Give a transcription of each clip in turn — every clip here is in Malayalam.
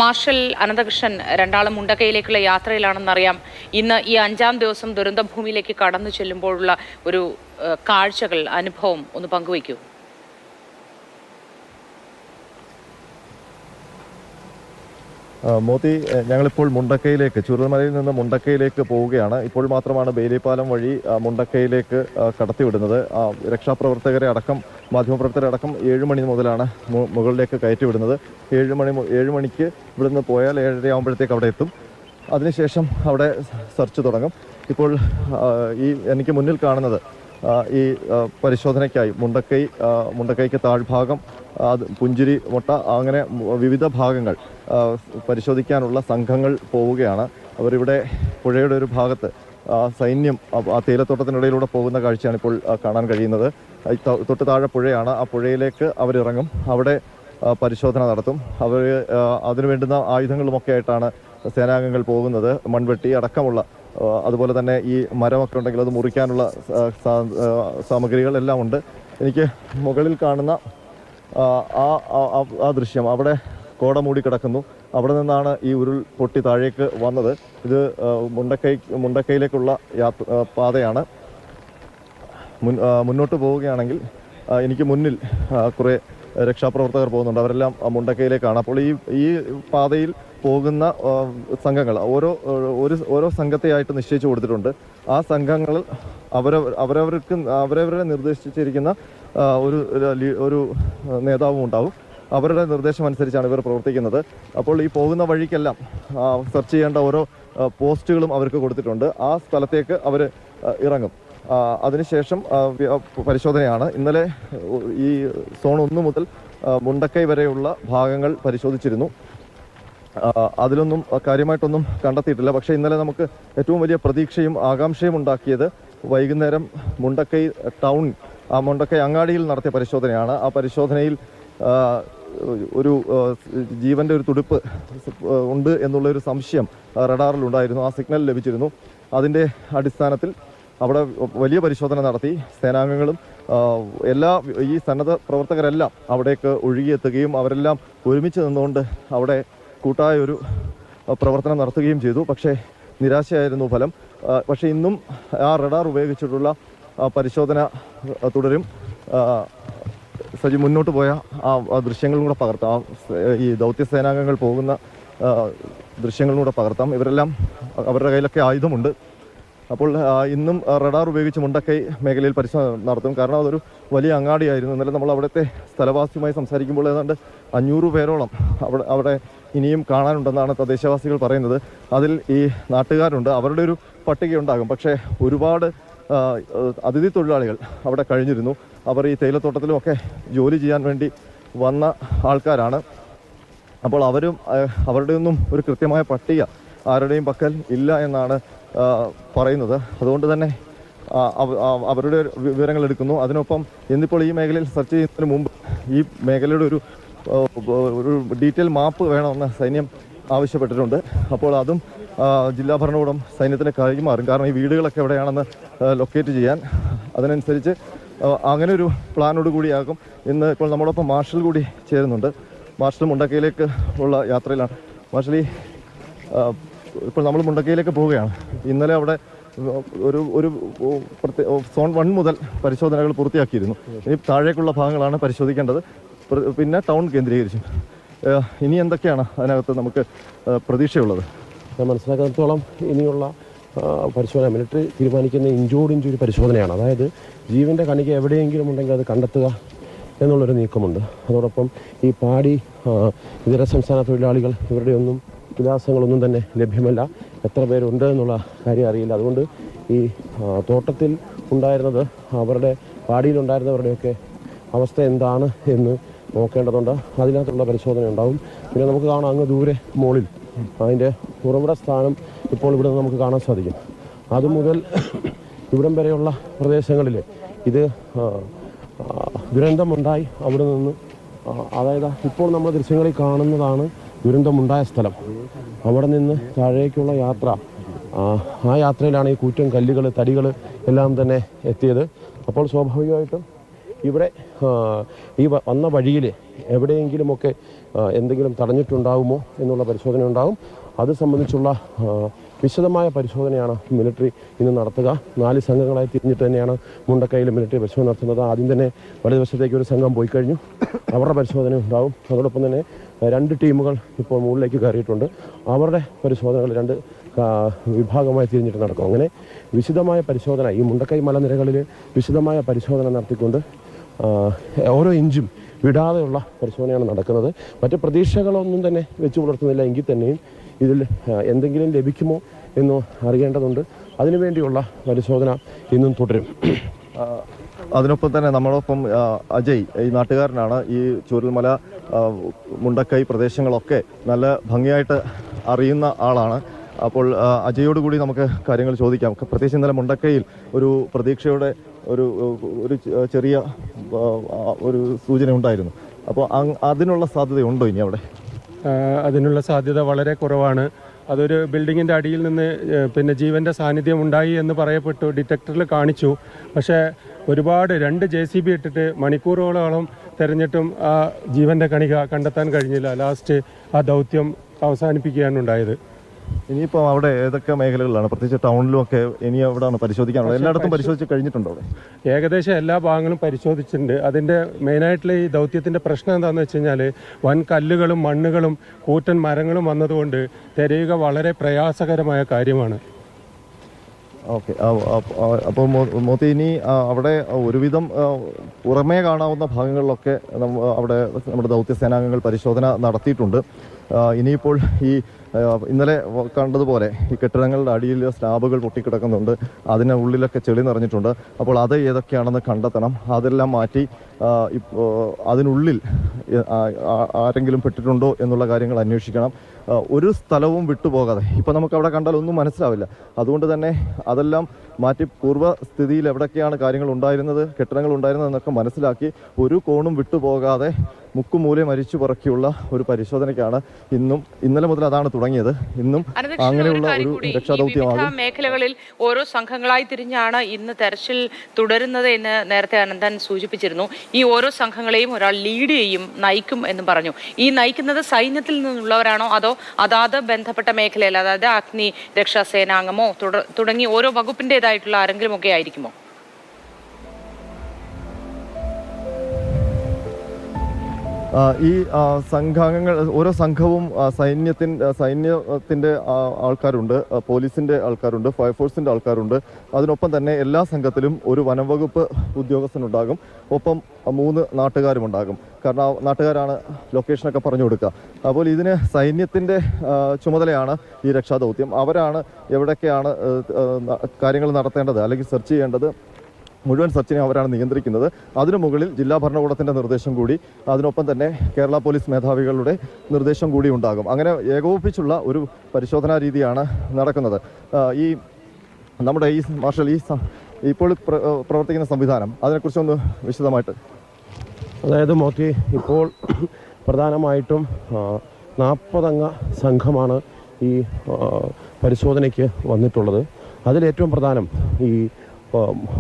മാർഷൽ അനന്തകൃഷ്ണൻ രണ്ടാളും മുണ്ടക്കയിലേക്കുള്ള യാത്രയിലാണെന്നറിയാം. ഇന്ന് ഈ 5-ാം ദിവസം ദുരന്തഭൂമിയിലേക്ക് കടന്നു ചെല്ലുമ്പോഴുള്ള ഒരു കാഴ്ചകൾ, അനുഭവം ഒന്ന് പങ്കുവയ്ക്കൂ. മോത്തി, ഞങ്ങളിപ്പോൾ മുണ്ടക്കയിലേക്ക്, ചുരുളമലയിൽ നിന്ന് മുണ്ടക്കയിലേക്ക് പോവുകയാണ്. ഇപ്പോൾ മാത്രമാണ് ബേലിപ്പാലം വഴി മുണ്ടക്കയിലേക്ക് കടത്തിവിടുന്നത്. രക്ഷാപ്രവർത്തകരെ അടക്കം, മാധ്യമപ്രവർത്തകരെ അടക്കം 7 മണി മുതലാണ് മുകളിലേക്ക് കയറ്റിവിടുന്നത്. 7 മണിക്ക് ഇവിടുന്ന് പോയാൽ 7:30 ആകുമ്പോഴത്തേക്ക് അവിടെ എത്തും. അതിനുശേഷം അവിടെ സെർച്ച് തുടങ്ങും. ഇപ്പോൾ എനിക്ക് മുന്നിൽ കാണുന്നത് ഈ പരിശോധനയ്ക്കായി മുണ്ടക്കൈക്ക് താഴ്ഭാഗം, പുഞ്ചിരി മുട്ട, അങ്ങനെ വിവിധ ഭാഗങ്ങൾ പരിശോധിക്കാനുള്ള സംഘങ്ങൾ പോവുകയാണ്. അവരിവിടെ പുഴയുടെ ഒരു ഭാഗത്ത് സൈന്യം ആ തേയിലത്തോട്ടത്തിനിടയിലൂടെ പോകുന്ന കാഴ്ചയാണ് ഇപ്പോൾ കാണാൻ കഴിയുന്നത്. തൊട്ട് താഴെ പുഴയാണ്. ആ പുഴയിലേക്ക് അവരിറങ്ങും. അവിടെ പരിശോധന നടത്തും. അവർ അതിനു വേണ്ടുന്ന ആയുധങ്ങളുമൊക്കെ ആയിട്ടാണ് സേനാംഗങ്ങൾ പോകുന്നത്. മൺവെട്ടി അടക്കമുള്ള, അതുപോലെ തന്നെ ഈ മരമൊക്കെ ഉണ്ടെങ്കിൽ അത് മുറിക്കാനുള്ള സാമഗ്രികളെല്ലാം ഉണ്ട്. എനിക്ക് മുകളിൽ കാണുന്ന ആ ദൃശ്യം, അവിടെ കോട മൂടി കിടക്കുന്നു. അവിടെ നിന്നാണ് ഈ ഉരുൾ പൊട്ടി താഴേക്ക് വന്നത്. ഇത് മുണ്ടക്കയിലേക്കുള്ള പാതയാണ്. മുന്നോട്ട് പോവുകയാണെങ്കിൽ എനിക്ക് മുന്നിൽ കുറേ രക്ഷാപ്രവർത്തകർ പോകുന്നുണ്ട്. അവരെല്ലാം മുണ്ടക്കയിലേക്കാണ്. അപ്പോൾ ഈ പാതയിൽ പോകുന്ന സംഘങ്ങൾ ഓരോ സംഘത്തെയായിട്ട് നിശ്ചയിച്ചു കൊടുത്തിട്ടുണ്ട്. ആ സംഘങ്ങൾ അവരവരെ നിർദ്ദേശിച്ചിരിക്കുന്ന ഒരു നേതാവും ഉണ്ടാവും. അവരുടെ നിർദ്ദേശം അനുസരിച്ചാണ് ഇവർ പ്രവർത്തിക്കുന്നത്. അപ്പോൾ ഈ പോകുന്ന വഴിക്കെല്ലാം സെർച്ച് ചെയ്യേണ്ട ഓരോ പോസ്റ്റുകളും അവർക്ക് കൊടുത്തിട്ടുണ്ട്. ആ സ്ഥലത്തേക്ക് അവർ ഇറങ്ങും. അതിനുശേഷം പരിശോധനയാണ്. ഇന്നലെ ഈ സോൺ 1 മുതൽ മുണ്ടക്കൈ വരെയുള്ള ഭാഗങ്ങൾ പരിശോധിച്ചിരുന്നു. അതിലൊന്നും കാര്യമായിട്ടൊന്നും കണ്ടെത്തിയിട്ടില്ല. പക്ഷേ ഇന്നലെ നമുക്ക് ഏറ്റവും വലിയ പ്രതീക്ഷയും ആകാംക്ഷയും ഉണ്ടാക്കിയത് വൈകുന്നേരം മുണ്ടക്കൈ ടൗൺ, മുണ്ടക്കൈ അങ്ങാടിയിൽ നടത്തിയ പരിശോധനയാണ്. ആ പരിശോധനയിൽ ഒരു ജീവന്റെ ഒരു തുടിപ്പ് ഉണ്ട് എന്നുള്ളൊരു സംശയം റഡാറിലുണ്ടായിരുന്നു. ആ സിഗ്നൽ ലഭിച്ചിരുന്നു. അതിൻ്റെ അടിസ്ഥാനത്തിൽ അവിടെ വലിയ പരിശോധന നടത്തി. സേനാംഗങ്ങളും ഈ സന്നദ്ധ പ്രവർത്തകരെല്ലാം അവിടേക്ക് ഒഴുകിയെത്തുകയും അവരെല്ലാം ഒരുമിച്ച് നിന്നുകൊണ്ട് അവിടെ കൂട്ടായ ഒരു പ്രവർത്തനം നടത്തുകയും ചെയ്തു. പക്ഷേ നിരാശയായിരുന്നു ഫലം. പക്ഷേ ഇന്നും ആ റഡാർ ഉപയോഗിച്ചിട്ടുള്ള പരിശോധന തുടരും. മുന്നോട്ട് പോയ ആ ദൃശ്യങ്ങളും കൂടെ പകർത്താം. ഈ ദൗത്യ സേനാംഗങ്ങൾ പോകുന്ന ദൃശ്യങ്ങളും കൂടെ പകർത്താം. ഇവരെല്ലാം, അവരുടെ കയ്യിലൊക്കെ ആയുധമുണ്ട്. അപ്പോൾ ഇന്നും റഡാർ ഉപയോഗിച്ച് മുണ്ടക്കൈ മേഖലയിൽ പരിശോധന നടത്തും. കാരണം അതൊരു വലിയ അങ്ങാടിയായിരുന്നു. ഇന്നലെ നമ്മൾ അവിടുത്തെ സ്ഥലവാസിയുമായി സംസാരിക്കുമ്പോൾ ഏതാണ്ട് 500 പേരോളം അവിടെ ഇനിയും കാണാനുണ്ടെന്നാണ് തദ്ദേശവാസികൾ പറയുന്നത്. അതിൽ ഈ നാട്ടുകാരുണ്ട്. അവരുടെ ഒരു പട്ടികയുണ്ടാകും. പക്ഷേ ഒരുപാട് അതിഥി തൊഴിലാളികൾ അവിടെ കഴിഞ്ഞിരുന്നു. അവർ ഈ തേയിലത്തോട്ടത്തിലുമൊക്കെ ജോലി ചെയ്യാൻ വേണ്ടി വന്ന ആൾക്കാരാണ്. അപ്പോൾ അവരുടെയൊന്നും ഒരു കൃത്യമായ പട്ടിക ആരുടെയും പക്കൽ ഇല്ല എന്നാണ് പറയുന്നത്. അതുകൊണ്ട് തന്നെ അവരുടെ വിവരങ്ങൾ എടുക്കുന്നു. അതിനൊപ്പം ഇന്നിപ്പോൾ ഈ മേഖലയിൽ സെർച്ച് ചെയ്യുന്നതിന് മുമ്പ് ഈ മേഖലയുടെ ഒരു ഡീറ്റെയിൽ മാപ്പ് വേണമെന്ന് സൈന്യം ആവശ്യപ്പെട്ടിട്ടുണ്ട്. അപ്പോൾ അതും ജില്ലാ ഭരണകൂടം സൈന്യത്തിന് കൈമാറും. കാരണം ഈ വീടുകളൊക്കെ എവിടെയാണെന്ന് ലൊക്കേറ്റ് ചെയ്യാൻ. അതിനനുസരിച്ച് അങ്ങനെ ഒരു പ്ലാനോട് കൂടിയാകും. ഇന്ന് ഇപ്പോൾ നമ്മളൊപ്പം മാർഷൽ കൂടി ചേരുന്നുണ്ട്. മാർഷൽ മുണ്ടക്കയിലേക്ക് ഉള്ള യാത്രയിലാണ്. മാർഷൽ, ഇപ്പോൾ നമ്മൾ മുണ്ടക്കയിലേക്ക് പോവുകയാണ്. ഇന്നലെ അവിടെ ഒരു സോൺ 1 മുതൽ പരിശോധനകൾ പൂർത്തിയാക്കിയിരുന്നു. ഇനി താഴേക്കുള്ള ഭാഗങ്ങളാണ് പരിശോധിക്കേണ്ടത്. പിന്നെ ടൗൺ കേന്ദ്രീകരിച്ചു. ഇനി എന്തൊക്കെയാണ് അതിനകത്ത് നമുക്ക് പ്രതീക്ഷയുള്ളത്? ഞാൻ മനസ്സിലാക്കുന്നിടത്തോളം ഇനിയുള്ള പരിശോധന മിലിറ്ററി തീരുമാനിക്കുന്ന ഇഞ്ചോടിഞ്ച് ഒരു പരിശോധനയാണ്. അതായത് ജീവൻ്റെ കണിക എവിടെയെങ്കിലും ഉണ്ടെങ്കിൽ അത് കണ്ടെത്തുക എന്നുള്ളൊരു നീക്കമുണ്ട്. അതോടൊപ്പം ഈ പാടി ഇതര സംസ്ഥാന തൊഴിലാളികൾ, ഇവരുടെയൊന്നും വിലാസങ്ങളൊന്നും തന്നെ ലഭ്യമല്ല. എത്ര പേരുണ്ട് എന്നുള്ള കാര്യം അറിയില്ല. അതുകൊണ്ട് ഈ തോട്ടത്തിൽ ഉണ്ടായിരുന്നത്, അവരുടെ പാടിയിലുണ്ടായിരുന്നവരുടെയൊക്കെ അവസ്ഥ എന്താണ് എന്ന് നോക്കേണ്ടതുണ്ട്. അതിനകത്തുള്ള പരിശോധന ഉണ്ടാവും. പിന്നെ നമുക്ക് കാണാം അങ്ങ് ദൂരെ മുകളിൽ അതിൻ്റെ ഉറവിട സ്ഥാനം ഇപ്പോൾ ഇവിടെ നിന്ന് നമുക്ക് കാണാൻ സാധിക്കും. അതുമുതൽ ഇവിടം വരെയുള്ള പ്രദേശങ്ങളിൽ ഇത് ദുരന്തമുണ്ടായി. അവിടെ നിന്ന്, അതായത് ഇപ്പോൾ നമ്മൾ ദൃശ്യങ്ങളിൽ കാണുന്നതാണ് ദുരന്തമുണ്ടായ സ്ഥലം. അവിടെ നിന്ന് താഴേക്കുള്ള യാത്ര, ആ യാത്രയിലാണ് ഈ കൂറ്റൻ കല്ലുകൾ, തടികൾ എല്ലാം തന്നെ എത്തിയത്. അപ്പോൾ സ്വാഭാവികമായിട്ടും ഇവിടെ ഈ വന്ന വഴിയിൽ എവിടെയെങ്കിലുമൊക്കെ എന്തെങ്കിലും തടഞ്ഞിട്ടുണ്ടാകുമോ എന്നുള്ള പരിശോധന ഉണ്ടാകും. അത് സംബന്ധിച്ചുള്ള വിശദമായ പരിശോധനയാണ് മിലിറ്ററി ഇന്ന് നടത്തുക. 4 സംഘങ്ങളായി തിരിഞ്ഞിട്ട് തന്നെയാണ് മുണ്ടക്കൈയിൽ മിലിറ്ററി പരിശോധന നടത്തുന്നത്. ആദ്യം തന്നെ വലതുവശത്തേക്ക് ഒരു സംഘം പോയി കഴിഞ്ഞു, അവരുടെ പരിശോധന ഉണ്ടാകും. അതോടൊപ്പം തന്നെ 2 ടീമുകൾ ഇപ്പോൾ മുകളിലേക്ക് കയറിയിട്ടുണ്ട്. അവരുടെ പരിശോധനകൾ 2 വിഭാഗമായി തിരിഞ്ഞിട്ട് നടക്കും. അങ്ങനെ വിശദമായ പരിശോധന ഈ മുണ്ടക്കൈ മലനിരകളിൽ വിശദമായ പരിശോധന നടത്തിക്കൊണ്ട് ഓരോ ഇഞ്ചും വിടാതെയുള്ള പരിശോധനയാണ് നടക്കുന്നത്. മറ്റ് പ്രതീക്ഷകളൊന്നും തന്നെ വെച്ച് പുലർത്തുന്നില്ല എങ്കിൽ തന്നെയും ഇതിൽ എന്തെങ്കിലും ലഭിക്കുമോ എന്ന് അറിയേണ്ടതുണ്ട്. അതിനുവേണ്ടിയുള്ള പരിശോധന ഇന്നും തുടരും. അതിനൊപ്പം തന്നെ നമ്മളൊപ്പം അജയ്, ഈ നാട്ടുകാരനാണ്. ഈ ചൂരൽമല, മുണ്ടക്കൈ പ്രദേശങ്ങളൊക്കെ നല്ല ഭംഗിയായിട്ട് അറിയുന്ന ആളാണ്. അപ്പോൾ അജയോട് കൂടി നമുക്ക് കാര്യങ്ങൾ ചോദിക്കാം. പ്രത്യേകിച്ച് ഇന്നലെ മുണ്ടക്കൈയിൽ ഒരു പ്രതീക്ഷയുടെ ഒരു ചെറിയ ഒരു സൂചന ഉണ്ടായിരുന്നു. അപ്പോൾ അതിനുള്ള സാധ്യതയുണ്ടോ ഇനി അവിടെ? അതിനുള്ള സാധ്യത വളരെ കുറവാണ്. അതൊരു ബിൽഡിങ്ങിൻ്റെ അടിയിൽ നിന്ന് പിന്നെ ജീവൻ്റെ സാന്നിധ്യം ഉണ്ടായി എന്ന് പറയപ്പെട്ടു, ഡിറ്റക്ടറിൽ കാണിച്ചു. പക്ഷേ ഒരുപാട് 2 JCB ഇട്ടിട്ട് മണിക്കൂറുകളോളം തിരഞ്ഞിട്ടും ആ ജീവൻ്റെ കണിക കണ്ടെത്താൻ കഴിഞ്ഞില്ല. ലാസ്റ്റ് ആ ദൗത്യം അവസാനിപ്പിക്കുകയാണ് ഉണ്ടായത്. ഇനിയിപ്പോൾ അവിടെ ഏതൊക്കെ മേഖലകളിലാണ്, പ്രത്യേകിച്ച് ടൗണിലും ഒക്കെ ഇനി എവിടെയാണ് പരിശോധിക്കാനുള്ളത്? എല്ലായിടത്തും പരിശോധിച്ച് കഴിഞ്ഞിട്ടുണ്ടോ അവിടെ? ഏകദേശം എല്ലാ ഭാഗങ്ങളും പരിശോധിച്ചിട്ടുണ്ട്. അതിൻ്റെ മെയിനായിട്ടുള്ള ഈ ദൗത്യത്തിൻ്റെ പ്രശ്നം എന്താണെന്ന് വെച്ച് കഴിഞ്ഞാൽ വൻ കല്ലുകളും മണ്ണുകളും കൂറ്റൻ മരങ്ങളും വന്നതുകൊണ്ട് തിരയുക വളരെ പ്രയാസകരമായ കാര്യമാണ്. ഓക്കെ. അപ്പോൾ മോത്തി, ഇനി അവിടെ ഒരുവിധം പുറമേ കാണാവുന്ന ഭാഗങ്ങളിലൊക്കെ അവിടെ നമ്മുടെ ദൗത്യസേനാംഗങ്ങൾ പരിശോധന നടത്തിയിട്ടുണ്ട്. ഇനിയിപ്പോൾ ഈ ഇന്നലെ കണ്ടതുപോലെ ഈ കെട്ടിടങ്ങളുടെ അടിയിൽ സ്ലാബുകൾ പൊട്ടിക്കിടക്കുന്നുണ്ട്, അതിന് ഉള്ളിലൊക്കെ ചെളി നിറഞ്ഞിട്ടുണ്ട്. അപ്പോൾ അത് ഏതൊക്കെയാണെന്ന് കണ്ടെത്തണം. അതെല്ലാം മാറ്റി അതിനുള്ളിൽ ആരെങ്കിലും പെട്ടിട്ടുണ്ടോ എന്നുള്ള കാര്യങ്ങൾ അന്വേഷിക്കണം. ഒരു സ്ഥലവും വിട്ടുപോകാതെ. ഇപ്പം നമുക്ക് അവിടെ കണ്ടാൽ ഒന്നും മനസ്സിലാവില്ല. അതുകൊണ്ട് തന്നെ അതെല്ലാം മാറ്റി പൂർവ്വസ്ഥിതിയിൽ എവിടെയൊക്കെയാണ് കാര്യങ്ങൾ ഉണ്ടായിരുന്നത്, കെട്ടിടങ്ങൾ ഉണ്ടായിരുന്നതെന്നൊക്കെ മനസ്സിലാക്കി ഒരു കോണും വിട്ടുപോകാതെ മുക്കുമൂലം അരിച്ചു പറക്കിയുള്ള ഒരു പരിശോധനയ്ക്കാണ് ഇന്നലെ മുതൽ അതാണ് തുടങ്ങിയത്. ഇന്നും അങ്ങനെയുള്ള ഒരു രക്ഷാദൗത്യമാകും. മേഖലകളിൽ ഓരോ സംഘങ്ങളായി തിരിഞ്ഞാണ് ഇന്ന് തെരച്ചിൽ തുടരുന്നത് എന്ന് നേരത്തെ അനന്തൻ സൂചിപ്പിച്ചിരുന്നു. ഈ ഓരോ സംഘങ്ങളെയും ഒരാൾ ലീഡ് ചെയ്യും, നയിക്കും എന്ന് പറഞ്ഞു. ഈ നയിക്കുന്നത് സൈന്യത്തിൽ നിന്നുള്ളവരാണോ അതോ അതാത് ബന്ധപ്പെട്ട മേഖലയിൽ, അതായത് അഗ്നി രക്ഷാ സേനാംഗമോ തുടങ്ങി ഓരോ വകുപ്പിൻ്റെതായിട്ടുള്ള ആരെങ്കിലും ഒക്കെ ആയിരിക്കുമോ? ഈ സംഘാംഗങ്ങൾ, ഓരോ സംഘവും സൈന്യത്തിൻ്റെ ആൾക്കാരുണ്ട്, പോലീസിൻ്റെ ആൾക്കാരുണ്ട്, ഫയർഫോഴ്സിൻ്റെ ആൾക്കാരുണ്ട്. അതിനൊപ്പം തന്നെ എല്ലാ സംഘത്തിലും ഒരു വനംവകുപ്പ് ഉദ്യോഗസ്ഥനുണ്ടാകും, ഒപ്പം 3 നാട്ടുകാരും ഉണ്ടാകും. കാരണം നാട്ടുകാരാണ് ലൊക്കേഷനൊക്കെ പറഞ്ഞു കൊടുക്കുക. അപ്പോൾ ഇതിന് സൈന്യത്തിൻ്റെ ചുമതലയാണ് ഈ രക്ഷാദൗത്യം. അവരാണ് എവിടെയൊക്കെയാണ് കാര്യങ്ങൾ നടത്തേണ്ടത് അല്ലെങ്കിൽ സെർച്ച് ചെയ്യേണ്ടത്, മുഴുവൻ സെർച്ചിനെ അവരാണ് നിയന്ത്രിക്കുന്നത്. അതിനു മുകളിൽ ജില്ലാ ഭരണകൂടത്തിൻ്റെ നിർദ്ദേശം കൂടി, അതിനൊപ്പം തന്നെ കേരള പോലീസ് മേധാവികളുടെ നിർദ്ദേശം കൂടി ഉണ്ടാകും. അങ്ങനെ ഏകോപിപ്പിച്ചുള്ള ഒരു പരിശോധനാ രീതിയാണ് നടക്കുന്നത്. ഈ നമ്മുടെ ഈ മാർഷൽ ഇപ്പോൾ പ്രവർത്തിക്കുന്ന സംവിധാനം, അതിനെക്കുറിച്ചൊന്ന് വിശദമായിട്ട്. അതായത് മോത്തി, ഇപ്പോൾ പ്രധാനമായിട്ടും 40 അംഗ സംഘമാണ് ഈ പരിശോധനയ്ക്ക് വന്നിട്ടുള്ളത്. അതിലേറ്റവും പ്രധാനം ഈ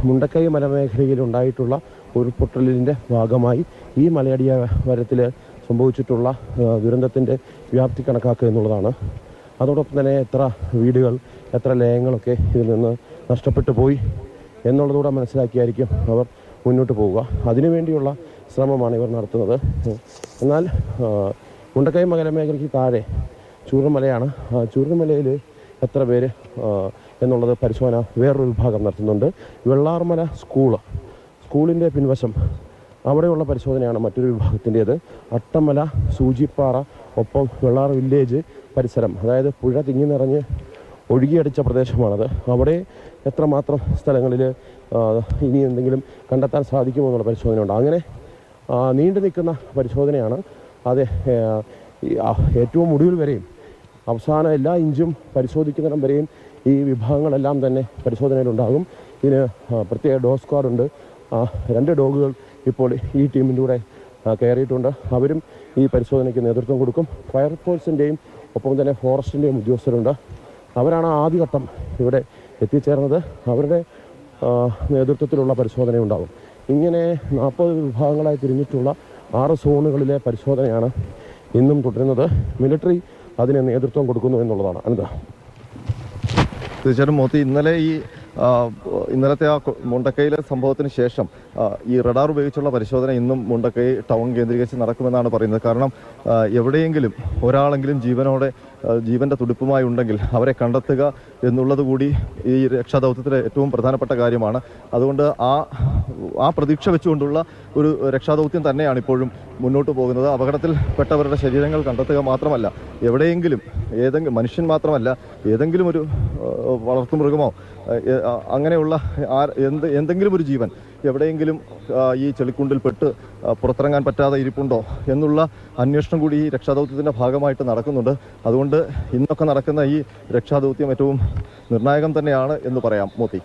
മുണ്ടക്കൈ മലമേഖലയിൽ ഉണ്ടായിട്ടുള്ള ഉരുൾപൊട്ടലിൻ്റെ ഭാഗമായി ഈ മലയടിവാരത്തിൽ സംഭവിച്ചിട്ടുള്ള ദുരന്തത്തിൻ്റെ വ്യാപ്തി കണക്കാക്കുക എന്നുള്ളതാണ്. അതോടൊപ്പം തന്നെ എത്ര വീടുകൾ, എത്ര ലയങ്ങളൊക്കെ ഇതിൽ നിന്ന് നഷ്ടപ്പെട്ടു പോയി എന്നുള്ളതുകൂടെ മനസ്സിലാക്കിയായിരിക്കും അവർ മുന്നോട്ട് പോവുക. അതിനുവേണ്ടിയുള്ള ശ്രമമാണ് ഇവർ നടത്തുന്നത്. എന്നാൽ മുണ്ടക്കൈ മലമേഖലയ്ക്ക് താഴെ ചൂരൽമലയാണ്. ചൂരൽമലയിൽ എത്ര പേര് എന്നുള്ളത് പരിശോധന വേറൊരു വിഭാഗം നടത്തുന്നുണ്ട്. വെള്ളാർമല സ്കൂളിൻ്റെ പിൻവശം, അവിടെയുള്ള പരിശോധനയാണ് മറ്റൊരു വിഭാഗത്തിൻ്റേത്. അട്ടമല, സൂചിപ്പാറ, ഒപ്പം വെള്ളാർ വില്ലേജ് പരിസരം, അതായത് പുഴ തിങ്ങി നിറഞ്ഞ് ഒഴുകിയടിച്ച പ്രദേശമാണത്. അവിടെ എത്രമാത്രം സ്ഥലങ്ങളിൽ ഇനി എന്തെങ്കിലും കണ്ടെത്താൻ സാധിക്കുമോ എന്നുള്ള പരിശോധനയുണ്ട്. അങ്ങനെ നീണ്ടു നിൽക്കുന്ന പരിശോധനയാണ്. അത് ഏറ്റവും ഒടുവിൽ വരെയും അവസാനം എല്ലാ ഇഞ്ചും പരിശോധിക്കുന്നിടം വരെയും ഈ വിഭാഗങ്ങളെല്ലാം തന്നെ പരിശോധനയിലുണ്ടാകും. ഇതിന് പ്രത്യേക ഡോഗ് സ്ക്വാഡുണ്ട്. 2 ഡോഗുകൾ ഇപ്പോൾ ഈ ടീമിൻ്റെ കൂടെ കയറിയിട്ടുണ്ട്. അവരും ഈ പരിശോധനയ്ക്ക് നേതൃത്വം കൊടുക്കും. ഫയർഫോഴ്സിൻ്റെയും ഒപ്പം തന്നെ ഫോറസ്റ്റിൻ്റെയും ഉദ്യോഗസ്ഥരുണ്ട്. അവരാണ് ആദ്യഘട്ടം ഇവിടെ എത്തിച്ചേർന്നത്. അവരുടെ നേതൃത്വത്തിലുള്ള പരിശോധന ഉണ്ടാകും. ഇങ്ങനെ 40 വിഭാഗങ്ങളായി തിരിഞ്ഞിട്ടുള്ള 6 സോണുകളിലെ പരിശോധനയാണ് ഇന്നും തുടരുന്നത്. മിലിറ്ററി അതിന് നേതൃത്വം കൊടുക്കുന്നു എന്നുള്ളതാണ്. അനിത. തീർച്ചയായിട്ടും മോത്തി, ഇന്നലത്തെ ആ മുണ്ടക്കയിലെ സംഭവത്തിന് ശേഷം ഈ റഡാർ ഉപയോഗിച്ചുള്ള പരിശോധന ഇന്നും മുണ്ടക്കൈ ടൗൺ കേന്ദ്രീകരിച്ച് നടക്കുമെന്നാണ് പറയുന്നത്. കാരണം എവിടെയെങ്കിലും ഒരാളെങ്കിലും ജീവൻ്റെ തുടിപ്പുമായി ഉണ്ടെങ്കിൽ അവരെ കണ്ടെത്തുക എന്നുള്ളത് കൂടി ഈ രക്ഷാദൗത്യത്തിലെ ഏറ്റവും പ്രധാനപ്പെട്ട കാര്യമാണ്. അതുകൊണ്ട് ആ പ്രതീക്ഷ വെച്ചുകൊണ്ടുള്ള ഒരു രക്ഷാദൗത്യം തന്നെയാണ് ഇപ്പോഴും മുന്നോട്ട് പോകുന്നത്. അപകടത്തിൽപ്പെട്ടവരുടെ ശരീരങ്ങൾ കണ്ടെത്തുക മാത്രമല്ല, എവിടെയെങ്കിലും മനുഷ്യൻ മാത്രമല്ല, ഏതെങ്കിലും ഒരു വളർത്തുമൃഗമോ അങ്ങനെയുള്ള എന്തെങ്കിലും ഒരു ജീവൻ എവിടെയെങ്കിലും ഈ ചെളിക്കുണ്ടിൽ പെട്ട് പുറത്തിറങ്ങാൻ പറ്റാതെ ഇരിപ്പുണ്ടോ എന്നുള്ള അന്വേഷണം കൂടി ഈ രക്ഷാദൗത്യത്തിൻ്റെ ഭാഗമായിട്ട് നടക്കുന്നുണ്ട്. അതുകൊണ്ട് ഇന്നൊക്കെ നടക്കുന്ന ഈ രക്ഷാദൗത്യം ഏറ്റവും നിർണായകം തന്നെയാണ് എന്ന് പറയാം. മോത്തി.